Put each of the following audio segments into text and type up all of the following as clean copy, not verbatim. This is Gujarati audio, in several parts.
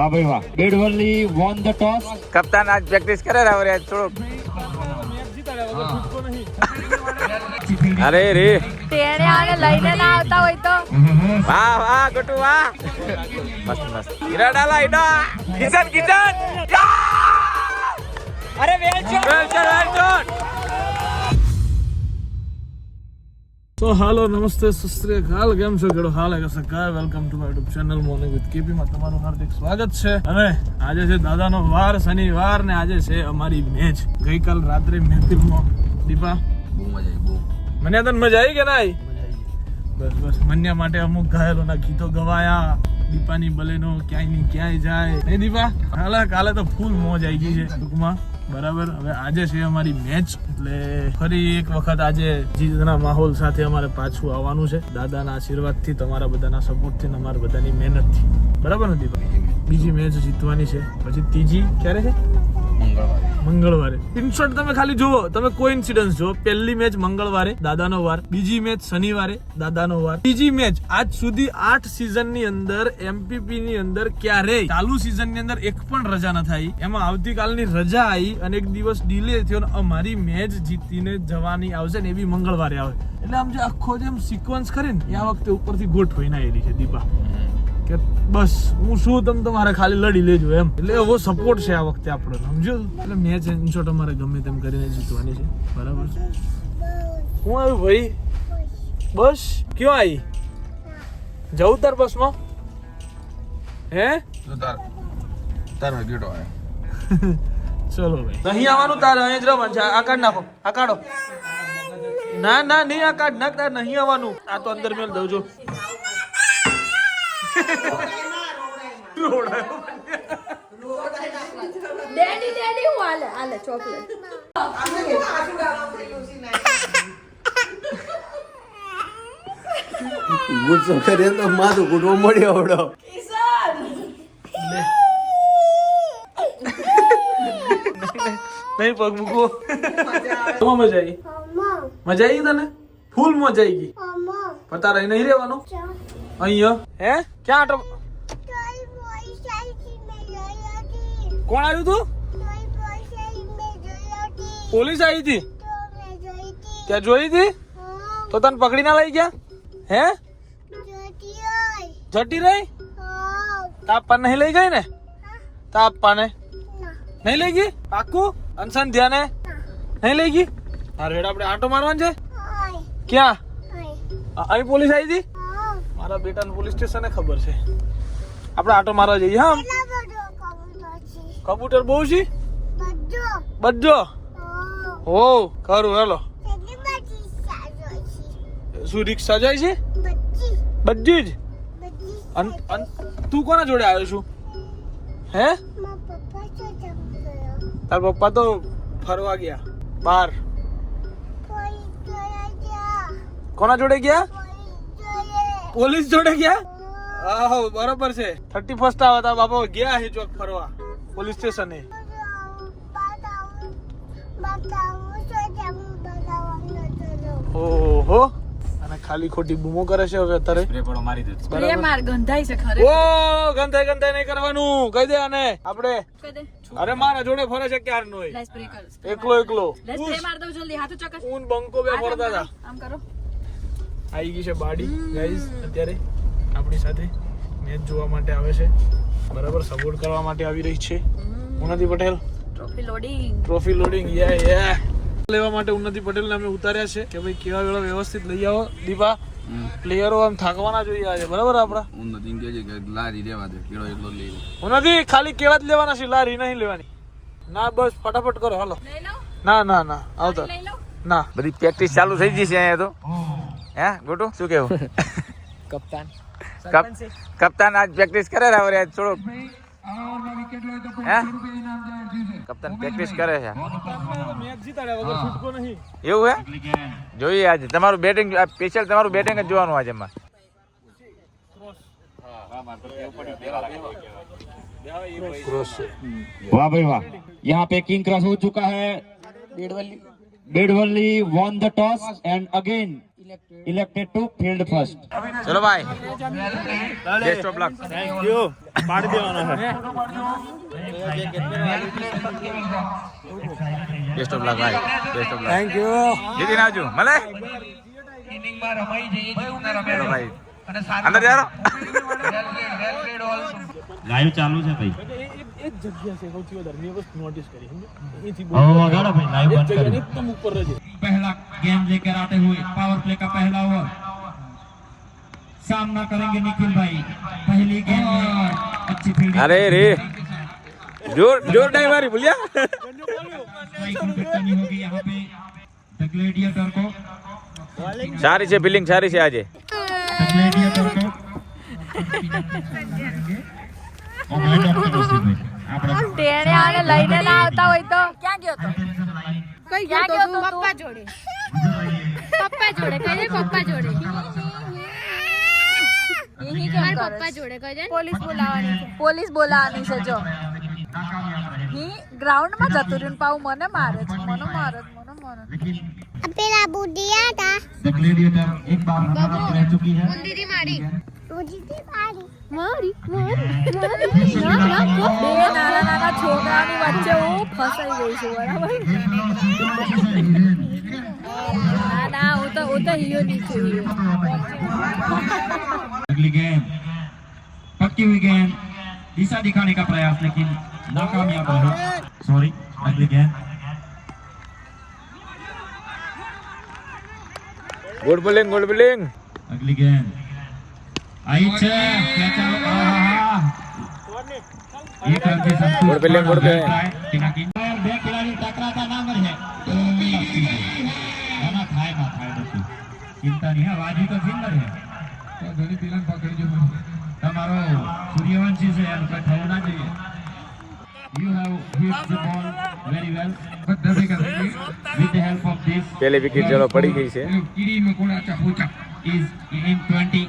वाह भाई वाह बेडवली वॉन द टॉस कप्तान आज प्रैक्टिस करे रहा है થોડુંક અરે રે તેને આને લઈને ના આવતા હોય તો વાહ વાહ ગટુ વાહ મસ્ત મસ્ત હીરા ડાલા ઈડા કિશન કિશન અરે વેલ શોટ તો હાલો નમસ્તે સસ્ત્રીકાલ કેમ છો કેડો હાલ કે સકા welcome to my YouTube channel morning with KP માં તમારું હાર્દિક સ્વાગત છે અને આજે છે દાદાનો વાર શનિવાર ને આજે છે અમારી મેચ ગઈકાલ રાત્રે મહેફિલમાં દીપા બહુ મજા આવી બહુ મને તો મજા આવી કે ના આવી બસ બસ મન્યા માટે અમુક ઘાયલોના ગીતો ગવાયા દીપાની બલેનો ક્યાંય જાય નહીં દીપા કાલે તો ફૂલ મોજ આવી ગઈ છે ટૂંકમાં બરાબર હવે આજે છે અમારી મેચ એટલે ફરી એક વખત આજે જીતના માહોલ સાથે અમારે પાછું આવવાનું છે દાદાના આશીર્વાદથી તમારા બધાના સપોર્ટથી ને અમારા બધાની મહેનતથી બરાબર ને દીપા બીજી મેચ જીતવાની છે પછી ત્રીજી ક્યારે છે મંગળવારે ઇનશોર્ટ તમે ખાલી જુઓ તમે કોઇન્સિડન્સ જો પહેલી મેચ મંગળવારે દાદાનો વાર બીજી મેચ શનિવારે દાદાનો વાર ત્રીજી મેચ આજ સુધી 8 સીઝન ની અંદર એમપીપી ની અંદર ક્યારેય ચાલુ સીઝન ની અંદર એક પણ રજા ન થઈ એમાં આવતીકાલની રજા આવી અને એક દિવસ ડિલે થયો અમારી મેચ જીતીને જવાની આવશે ને એ બી મંગળવારે આવે એટલે આમ જે આખો જેમ સિક્વન્સ કરીને આ વખતે ઉપરથી ગોઠવાઈને આવેલી છે દીપા કે બસ હું શું તમારે ખાલી લડી લેજો એમ એટલે એવો સપોર્ટ છે આ વખતે આપણો સમજો એટલે મેચ ઇનશોર્ટ અમારે ગમે તેમ કરીને જીતવાની છે બરાબર છે હું આવ્યું ભાઈ બસ ક્યાં આવી જવું તાર બસમાં હે તારા ગેટો આવે ચલો ભાઈ નહીં આવવાનું તારે અહીં જ રમવાનું છે આ કાઢ નાખો આ કાઢો ના ના નહીં આ કાઢ નાખ તારે નહીં આવવાનું આ તો અંદર મેલ દઉં જો ડેડી હું આલે ચોકલેટ ગુસ્સો કરે તો માથું કૂટવો મળ્યો આવડો નહીં પગ મૂકવો મજા આવી તને ફૂલ મજા આવી ગઈ પણ તારે નહીં રહેવાનું અહીંયા હે ક્યાં આટો કોણ આવ્યું તું પોલીસ આવી હતી ત્યાં જોઈ હતી તો તને પકડી ના લઈ ગયા હે જટી રહી તાપા નહીં લઈ ગઈ ને તાપા ને નહીં લઈ ગઈ પાકું અનસન ધ્યાને નહીં લઈ ગઈ હા રેડ આપણે આટો મારવાનો છે ક્યાં અહીં પોલીસ આવી હતી મારા બેટાને પોલીસ સ્ટેશને ખબર છે આપણે આટો મારવા જઈએ હા કબૂતર બહુ છે બધો હો ખરું હેલો શું રિક્ષા જાય છે બધી જ તું કોના જોડે આવ્યો છું હે તાર પપ્પા તો ફરવા ગયા બહાર કોના જોડે ગયા પોલીસ જોડે ગયા આહો બરોબર છે 31st આવે તા બાપા ગયા હે ચોક ફરવા પોલીસ સ્ટેશને ઓહો અને ખાલી ખોટી બૂમો કરે છે હવે અત્યારે સ્પ્રે પડો મારી દે સ્પ્રે માર ગંધાઈ છે ખરે ઓ ગંધાઈ નહીં કરવાનું કહી દે આને આપણે અરે મારા જોડે ફરે છે ક્યાર નો લે સ્પ્રે કર એકલો લે સ્પ્રે માર દો જલ્દી હાથ ચોકસ ઊન બંકો બે ફરતા હતા આમ કરો આવી ગઈ છે બાડી ગાઈઝ અત્યારે આપણી સાથે મેચ જોવા માટે આવે છે બરાબર સપોર્ટ કરવા માટે આવી રહી છે ઉન્નતિ પટેલ ટ્રોફી લોડિંગ યે લેવા માટે ઉન્નતિ પટેલ ને અમે ઉતાર્યા છે કે ભાઈ કેવા વેળા વ્યવસ્થિત લઈ આવો દીપા પ્લેયરો આમ થાકવાના જોઈએ આજે બરાબર આપડા ઉન્નતિ કહે છે કે લારી રહેવા દે કેળો એટલો લઈ ઉન્નતિ ખાલી કેળા જ લેવાના છે લારી નહીં લેવાની ના બસ ફટાફટ કરો હાલો ના ના ના આવતા ના બધી પ્રેક્ટિસ ચાલુ થઈ ગઈ છે અહીંયા તો હે ગોટુ શું કેવું કપ્તાન આજ પ્રેક્ટિસ કરે રहा है થોડુંક હે કપ્તાન પ્રેક્ટિસ કરે છે મેચ જીતાડ્યા વગર છૂટકો નહીં એવું હે જોઈએ આજે તમારું બેટિંગ સ્પેશિયલ તમારું બેટિંગ જ જોવાનું આજે એમાં वाह भाई वाह यहाँ पे किंग क्रॉस हो चुका है बेडवली won the toss and again elected to field first. ચલો ભાઈ best of luck. Thank you પાડી દેવાનો છે. બેસ્ટ ઓફ લક ભાઈ, best of luck. Thank you. જીતીને આવજો મળે. ચલો ભાઈ અંદર જારો. લાઈવ ચાલુ છે ભાઈ. એ જ જગ્યા છે સૌથી વધારે મેં વસ્તુ નોટિસ કરી અહીંથી હવે વગાડો ભાઈ, લાઈવ બંધ કરો. એકદમ ઉપર રહેજે. पहला गेम लेकर आते हुए पावर प्ले का पहला ओवर सामना करेंगे निखिल भाई. पहली गेम में अच्छी फील्डिंग. અરે રે જોર જોર નહીં મારી ભૂલ્યા. स्ट्राइक विकेट करनी होगी यहाँ पे द ग्लेडिएटर को. સારી છે ફિલિંગ, સારી છે આજે. द ग्लेडिएटर को और मैडम के नसीब में આપણે તેણે આને લઈને ના આવતા હોય તો ક્યાં ગયો તો? કઈ ગયો તો? પપ્પા જોડે. પપ્પા જોડે કઈ પપ્પા જોડે. પપ્પા જોડે કઈ પોલીસ બોલાવવાની છે. પોલીસ બોલાવવાની છે જો. હી ગ્રાઉન્ડ માં જતું રહ્યું પાઉ મને મારે છે. મને મારે. પેલા બુઢિયા હતા द ग्लेडिएटर एक बार रनर रह चुकी है. દીદી મારી મારી બે નાના નાના છોકરાની વચ્ચે હું ફસાઈ ગઈ છું બરાબર. ના ના હું તો હિયો નહીં છું. अगली गेम पक्की हुई गेम, दिशा दिखाने का प्रयास लेकिन नाकामयाब रहे. सॉरी. अगली game good bowling, good bowling. अगली गेम आई छे. Catch out. एक रन से संतुष्ट. Good bowling, good bowling. Pinaki બે ખિલાડી ટકરાતા ના મરે. ના થાય ના થાય નથી. ચિંતા નહીં, વાજી તો સિંગર છે. તો ઘણી પિલાન પકડજો. તમારો સૂર્યવંશી છે એમ કઈ થવું ના જોઈએ. You have hit the ball very well, but with the help of this પહેલી વિકેટ ચલો પડી ગઈ છે. is in 20.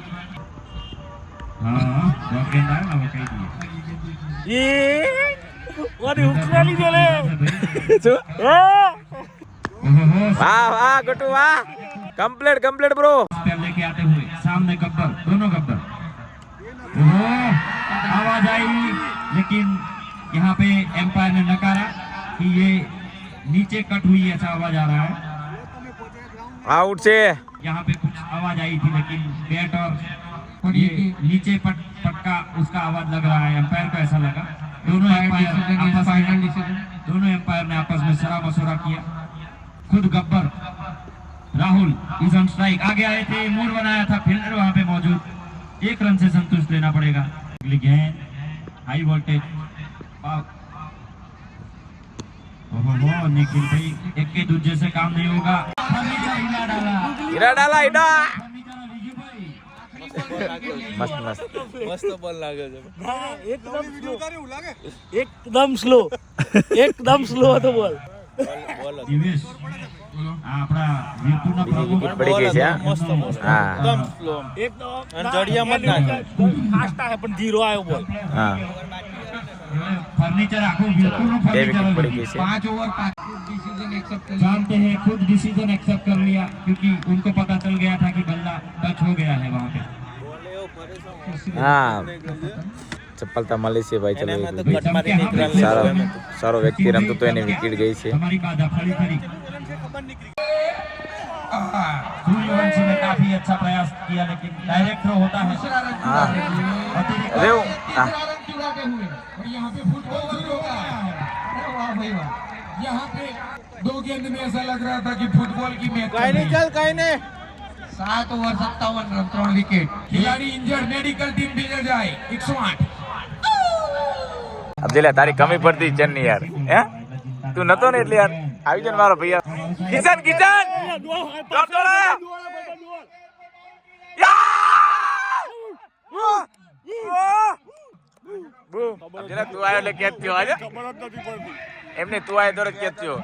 हाँ वॉकेंड आया ना वो कही दिए. એ મારી ઉખરા લીધો લે. વાહ વાહ ગટુ વાહ. Complete complete bro. पैर लेके आते हुए सामने गब्बर, दोनों गब्बर. ओह आवाज आई लेकिन यहाँ पे एम्पायर ने नकारा कि ये नीचे कट हुई ऐसा आवाज आ रहा है. આઉટ છે. यहाँ पे कुछ आवाज आई थी लेकिन बैट और ये नीचे पटका उसका आवाज लग रहा है. एम्पायर को ऐसा लगा. दोनों एम्पायर ने आपस में सलाह मशवरा किया. खुद Gabbar Rahul is on strike. आगे आए थे, मूड बनाया था, फील्डर वहां पे मौजूद. एक रन से संतुष्ट लेना पड़ेगा. अगली गेंद हाई वोल्टेज. ओहो निखिल भाई एक के दूसरे से काम नहीं होगा. હીરા ડાલા હીરા. મસ્ત મસ્ત. મસ્ત બોલ લાગે છે. એકદમ સ્લો. એકદમ સ્લો. એકદમ સ્લો હતો બોલ. દિવેશ આપણા વીરપુરના પ્રભુ પડી ગઈ છે. મસ્ત મસ્ત. હા એકદમ સ્લો. એકદમ અને જડિયા મત ના. ફાસ્ટ आहे પણ ઝીરો આવ્યો બોલ. હા फर्नीचर आखो वीरपुरનું બે વિકેટ फर्नीचर પડી गई है. 5 ओवर 5 डिसीजन एक्सेप्ट कर जानते हैं, खुद डिसीजन एक्सेप्ट कर लिया क्योंकि उनको पता चल गया था कि बल्ला टच हो गया है वहां पे. હા સફળતા મળી છે ભાઈ. ચલો એનામાં તો કટ મારી નીકળ્યા લે. સારો સારો વ્યક્તિ રમતો તો એને વિકેટ ગઈ છે. हमारी बाधा खड़ी खड़ी. सूर्यवंशी ने काफी अच्छा प्रयास किया लेकिन डायरेक्ट थ्रो होता है. હા अतिरिक्त રેવ હા और यहाँ पे फुटबॉल शुरू हो गया है. अरे वाह भाई वाह. यहाँ पे 2 गेंद में ऐसा लग रहा था कि फुटबॉल की मैच કાઈ નહીં ચાલ કાઈ નહીં. 7 ओवर 57 रन 3 विकेट. खिलाड़ी इंजर्ड, मेडिकल टीम भेजा जाए. 108. अब જેલા તારી કમી પડતી ચેન્નઈ યાર. હે તું નતો ને એટલે યાર આવી જાય મારો ભૈયા. કિશન કિશન દોડ દોડ બૂમ. જેલા તું આયો એટલે કેચ થયો આજે. એમને તું આયો તો કેચ થયો.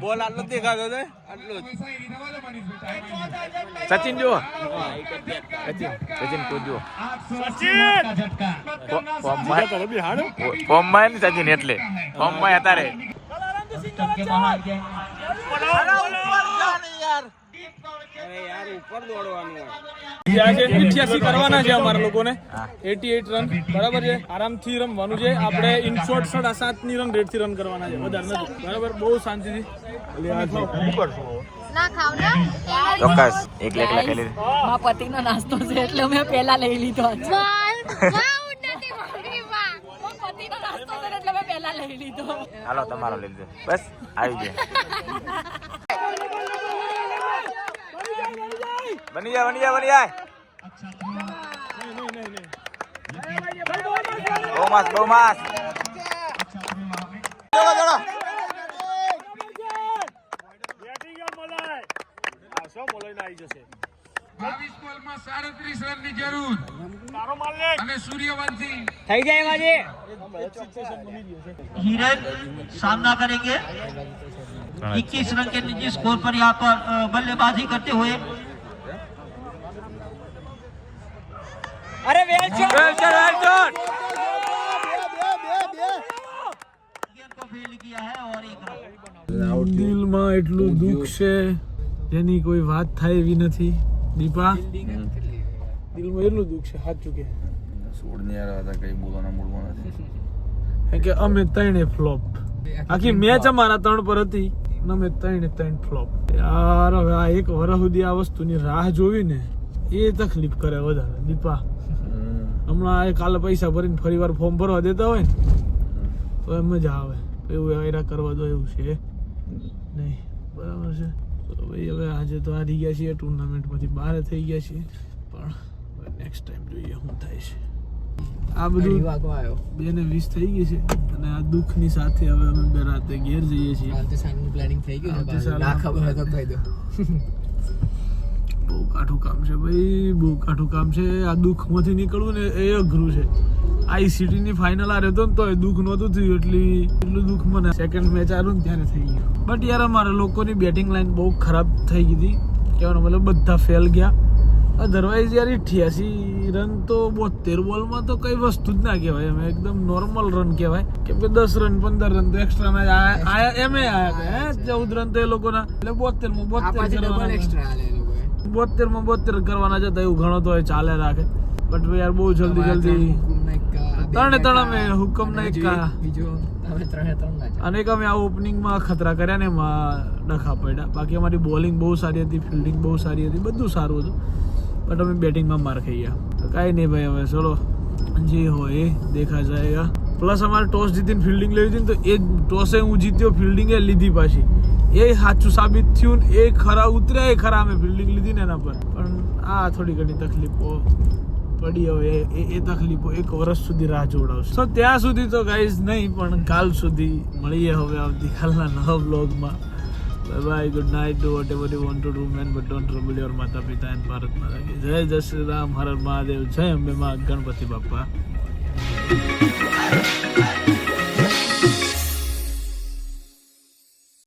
બોલ આટલો જ દેખાતો છે. આટલો જ. સચિન જુઓ. સચિન તું જુઓ. का झटका. ફોર્મમાં ને સચિન એટલે ફોર્મમાં હતા રે. के बाहर गए. આજે 88 કરવાના છે અમારા લોકોને 88 રન બરાબર છે આરામથી રમવાનું છે આપણે ઇન શોર્ટ 7.5 ની રન રેટ થી રન કરવાના છે વધારે નથી બરાબર બહુ શાંતિથી ના ખાવ ને ચોક્કસ એકલા ખાઈ લે મારા પતિનો નાસ્તો છે એટલે મેં પહેલા લઈ લીધો છે. પતિનો નાસ્તો છે એટલે મેં પહેલા લઈ લીધો. હાલો તમારો લઈ લીધો બસ આવી જાય બની જાય બહુ મસ્ત બાવીસ બોલમાં 37 રનની જરૂર અને સૂર્યવંશી हिरन सामना करेंगे 21 रन के निजी स्कोर पर यहाँ पर बल्लेबाजी करते हुए को फील्ड किया है और एक रन દિલમાં એટલું દુઃખ છે જેની કોઈ વાત થાય એવી નથી દીપા દિલમાં એટલું દુઃખ છે હાથ ચૂકે કે અમે ત્રણે ફ્લોપ આખી મેચ અમારા 3 પર હતી અને અમે ત્રણે ફ્લોપ યાર હવે આ એક વર્ષ સુધી આ વસ્તુની રાહ જોવી ને એ તકલીફ કરે વધારે દીપા હમણાં કાલે પૈસા ભરીને ફરી વાર ફોર્મ ભરવા દેતા હોય ને તો એ મજા આવે એવું એરા કરવા દો એવું છે નહીં બરાબર છે તો ભાઈ હવે આજે તો હારી ગયા છીએ ટુર્નામેન્ટમાંથી બહાર થઈ ગયા છીએ પણ નેક્સ્ટ ટાઈમ જોઈએ શું થાય છે આ બધું 2:20 થઈ ગઈ છે અને આ દુઃખની સાથે હવે અમે બે રાતે ઘેર જઈએ છીએ પ્લાનિંગ થઈ ગયું આવતી સાલ ના ખબર હોય તો કહી દો. બહુ કાઠું કામ છે ભાઈ બહુ કાઠું કામ છે આ દુઃખમાંથી નીકળવું ને એ અઘરું છે ICT ની ફાઇનલ આ રહેતો ને તો એ દુઃખ નહોતું થયું એટલું દુઃખ મને સેકન્ડ મેચ આવ્યું ને ત્યારે થઈ ગયું બટ યાર અમારા લોકોની બેટિંગ લાઈન બહુ ખરાબ થઈ ગઈ હતી કહેવાનો મતલબ બધા ફેલ ગયા અધરવાઇઝ યાર 88 રન તો 72 બોલમાં તો કઈ વસ્તુ જ ના કહેવાય એમ એકદમ નોર્મલ રન કહેવાય કેમ કે 10 રન 15 રન તો એક્સ્ટ્રા માં આયા એમે આયા 14 રન તો એ લોકોના એટલે 72 માં 72 એક્સ્ટ્રા આલે લોકોએ 72 માં 72 કરવાના જતા એવું ઘણો તો ચાલે રાખે બટ યાર બહુ જલ્દી ત્રણે અમે હુકમ ના એક બીજો તમે ત્રણે ના અને એક અમે આ ઓપનિંગમાં ખતરા કર્યા ને એમાં ડખા પડ્યા બાકી અમારી બોલિંગ બહુ સારી હતી ફિલ્ડિંગ બહુ સારી હતી બધું સારું હતું બટ અમે બેટિંગમાં માર ખાઈ ગયા તો કાંઈ નહીં ભાઈ હવે ચલો જે હોય એ દેખા જાયગા પ્લસ અમારે ટોસ જીતીને ફિલ્ડિંગ લેવી હતી ને તો એ ટોસે હું જીત્યો ફિલ્ડિંગે લીધી પાછી એ સાચું સાબિત થયું ને એ ખરા ઉતર્યા એ ખરા અમે ફિલ્ડિંગ લીધી ને એના પર પણ આ થોડી ઘણી તકલીફો પડી હવે એ તકલીફો 1 વર્ષ સુધી રાહ જોડાવશે તો ત્યાં સુધી તો ગાઈઝ નહીં પણ કાલ સુધી મળીએ હવે આવતીકાલના નવા બ્લોગમાં bye good night do vote ever you want to do man but don't trouble your માતા પિતા એન્ડ ભારત માતા કી જય શ્રી રામ હર મહાદેવ જય અંબે માં ગણપતિ બાપ્પા